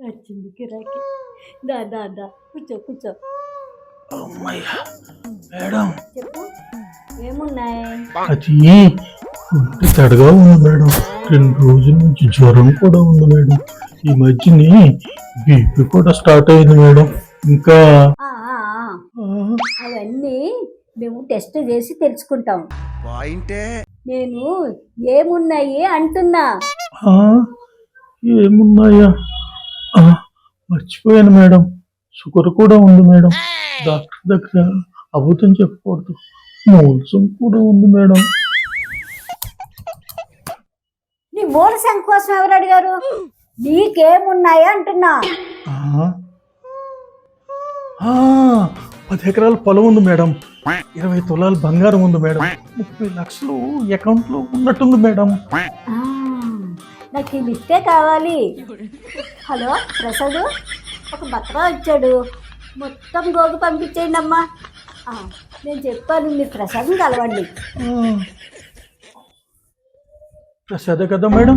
వచ్చింది గిరాకీ. దా దా దా కూర్చో కూర్చో. అమ్మయ్యా మేడం, చెప్పు ఏమున్నాయి? అది ఒంటి తడగా ఉంది మేడం. 2 రోజుల నుంచి జ్వరం కూడా ఉంది మేడం. ఈ మధ్యని బీపీ కూడా స్టార్ట్ అయింది మేడం. ఇంకా ఆ, ఆ, ఆ. అవన్నీ మేము టెస్ట్ చేసి తెలుసుకుంటాం. నేను ఏమున్నాయి అంటున్నా. ఆ, ఏమున్నాయా? ఆ, మర్చిపోయాను మేడం. షుగర్ కూడా ఉంది మేడం. డాక్టర్ దగ్గర అబద్ధం చెప్పకూడదు. మోల్సం కూడా ఉంది మేడం. నీ మూల సంఖ్య కోసం ఎవరు అడిగారు? నీకేమున్నాయి అంటున్నా. ఆ, ఆ, 10 ఎకరాల పొలం ఉంది మేడం. 20 తులాల బంగారం ఉంది మేడం. 30 లక్షలు అకౌంట్లో ఉన్నట్టుంది మేడం. ఆ, నాకు ఈ లిస్టే కావాలి. హలో ప్రసాద్, ఒక బత్తగా వచ్చాడు, మొత్తం గోగు పంపించేయండి అమ్మా. నేను చెప్పాను మీరు ప్రసాదం కలవండి. ప్రసాదే కదా మేడం.